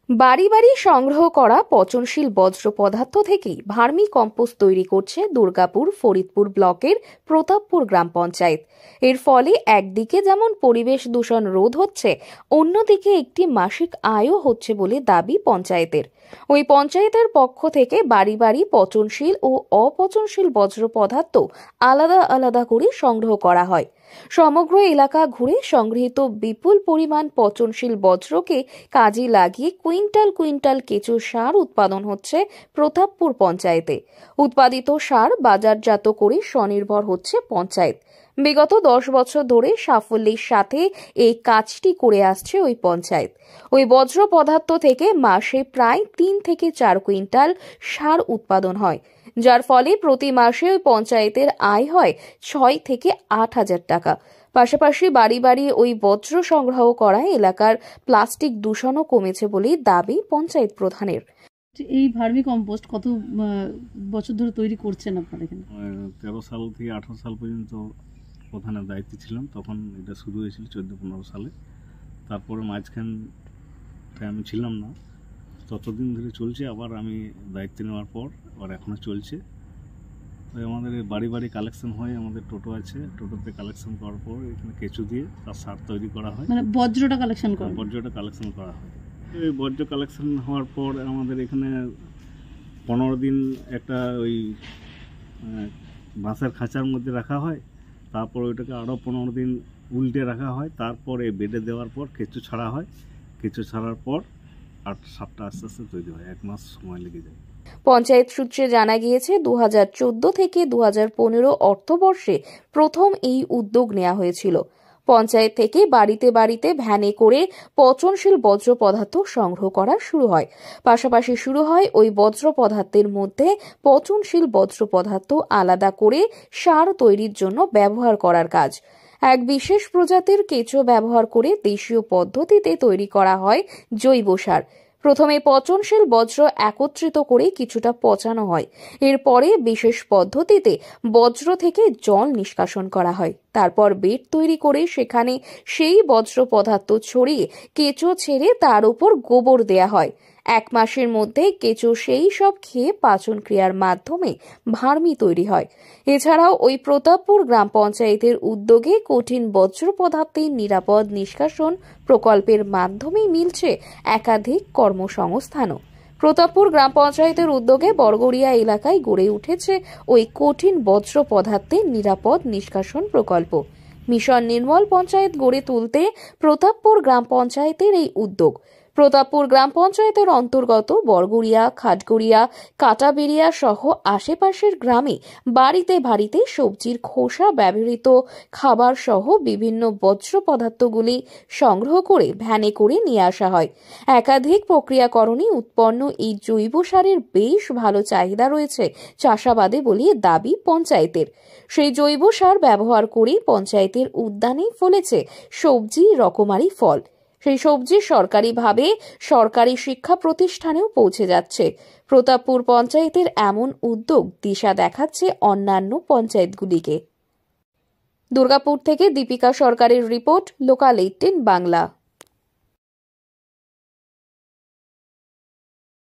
বাড়ি বাড়ি সংগ্রহ করা পচনশীল বজ্র পদার্থ থেকেই ভার্মি কম্পোস্ট তৈরি করছে দুর্গাপুর ফরিদপুর ব্লকের প্রতাপপুর গ্রাম পঞ্চায়েত। এর ফলে একদিকে যেমন পরিবেশ দূষণ রোধ হচ্ছে, অন্যদিকে একটি মাসিক আয়ও হচ্ছে বলে দাবি পঞ্চায়েতের। ওই পঞ্চায়েতের পক্ষ থেকে বাড়ি বাড়ি পচনশীল ও অপচনশীল বজ্র পদার্থ আলাদা আলাদা করে সংগ্রহ করা হয়। সমগ্র এলাকা ঘুরে সংগৃহীত বিপুল পরিমাণ পচনশীল বজ্রকে কাজে লাগিয়ে কুইন্টাল কুইন্টাল কেঁচো সার উৎপাদন হচ্ছে প্রতাপপুর পঞ্চায়েতে। উৎপাদিত সার বাজারজাত করে স্বনির্ভর হচ্ছে পঞ্চায়েত। বিগত 10 বছর ধরে সাফল্যের সাথে এই কাজটি করে আসছে ওই পঞ্চায়েত। ওই বজ্র পদার্থ থেকে মাসে প্রায় 3 থেকে 4 কুইন্টাল সার উৎপাদন হয়, যার ফলে প্রতি মাসে ওই পঞ্চায়েতের আয় হয় 6 থেকে 8 হাজার টাকা। পাশাপাশি বাড়ি বাড়ি ওই বজ্র সংগ্রহ করায় এলাকার প্লাস্টিক দূষণও কমেছে বলে দাবি পঞ্চায়েত প্রধানের। এই ভার্মি কম্পোস্ট কত বছর ধরে তৈরি করছেন আপনারা এখানে? 13 সাল থেকে 18 সাল পর্যন্ত প্রধানের দায়িত্বে ছিলাম। তখন এটা শুরু হয়েছিল 14-15 সালে। তারপরে মাঝখানটা আমি ছিলাম না, ততদিন ধরে চলছে। আবার আমি দায়িত্ব নেওয়ার পর আবার এখনও চলছে। আমাদের বাড়ি বাড়ি কালেকশন হয়, আমাদের টোটো আছে, টোটোতে কালেকশন করার পর এখানে কেঁচো দিয়ে তার সার তৈরি করা হয়। মানে বজ্রটা কালেকশন করা হয়। এই বজ্র কালেকশন হওয়ার পর আমাদের এখানে 15 দিন একটা ওই বাঁশের খাঁচার মধ্যে রাখা হয়। তারপর ওইটাকে আরও 15 দিন উল্টে রাখা হয়। তারপরে বেডে দেওয়ার পর কেঁচো ছাড়া হয়। কেঁচো ছাড়ার পর 8-7টা আস্তে আস্তে তৈরি হয়। 1 মাস সময় লেগে যায়। পঞ্চায়েত সূত্রে জানা গিয়েছে 2014 থেকে 2015 অর্থবর্ষে প্রথম এই উদ্যোগ নেওয়া হয়েছিল। পঞ্চায়েত থেকে বাড়িতে বাড়িতে ভ্যানে করে পচনশীল বজ্র পদার্থ সংগ্রহ করা শুরু হয়। পাশাপাশি শুরু হয় ওই বজ্র পদার্থের মধ্যে পচনশীল বজ্র পদার্থ আলাদা করে সার তৈরির জন্য ব্যবহার করার কাজ। এক বিশেষ প্রজাতির কেঁচো ব্যবহার করে দেশীয় পদ্ধতিতে তৈরি করা হয় জৈব সার। প্রথমে পচনশীল বজ্র একত্রিত করে কিছুটা পচানো হয়। এরপরে বিশেষ পদ্ধতিতে বজ্র থেকে জল নিষ্কাশন করা হয়। তারপর বেড তৈরি করে সেখানে সেই বজ্র পদার্থ ছড়িয়ে কেঁচো ছেড়ে তার উপর গোবর দেয়া হয়। 1 মাসের মধ্যে কেঁচো সেই সব খেয়ে পাচন ক্রিয়ার মাধ্যমে ভার্মি তৈরি হয়। এছাড়াও ওই প্রতাপপুর গ্রাম পঞ্চায়েতের উদ্যোগে কঠিন বজ্র পদার্থের নিরাপদ নিষ্কাশন প্রকল্পের মাধ্যমে মিলছে একাধিক কর্মসংস্থানও। প্রতাপপুর গ্রাম পঞ্চায়েতের উদ্যোগে বরগড়িয়া এলাকায় গড়ে উঠেছে ওই কঠিন বজ্র পদার্থের নিরাপদ নিষ্কাশন প্রকল্প। মিশন নির্মল পঞ্চায়েত গড়ে তুলতে প্রতাপপুর গ্রাম পঞ্চায়েতের এই উদ্যোগ। প্রতাপপুর গ্রাম পঞ্চায়েতের অন্তর্গত বরগড়িয়া, খাটগড়িয়া, কাটাবেড়িয়া সহ আশেপাশের গ্রামে বাড়িতে বাড়িতে সবজির খোসা, ব্যবহৃত খাবার সহ বিভিন্ন বজ্র পদার্থগুলি সংগ্রহ করে ভ্যানে করে নিয়ে আসা হয়। একাধিক প্রক্রিয়াকরণে উৎপন্ন এই জৈব সারের বেশ ভালো চাহিদা রয়েছে চাষাবাদে বলে দাবি পঞ্চায়েতের। সেই জৈব সার ব্যবহার করে পঞ্চায়েতের উদ্যানে ফলেছে সবজি, রকমারি ফল। সেই সবজি সরকারিভাবে সরকারি শিক্ষা প্রতিষ্ঠানেও পৌঁছে যাচ্ছে। প্রতাপপুর পঞ্চায়েতের এমন উদ্যোগ দিশা দেখাচ্ছে অন্যান্য পঞ্চায়েতগুলিকে। দুর্গাপুর থেকে দীপিকা সরকারের রিপোর্ট, লোকাল 18 বাংলা।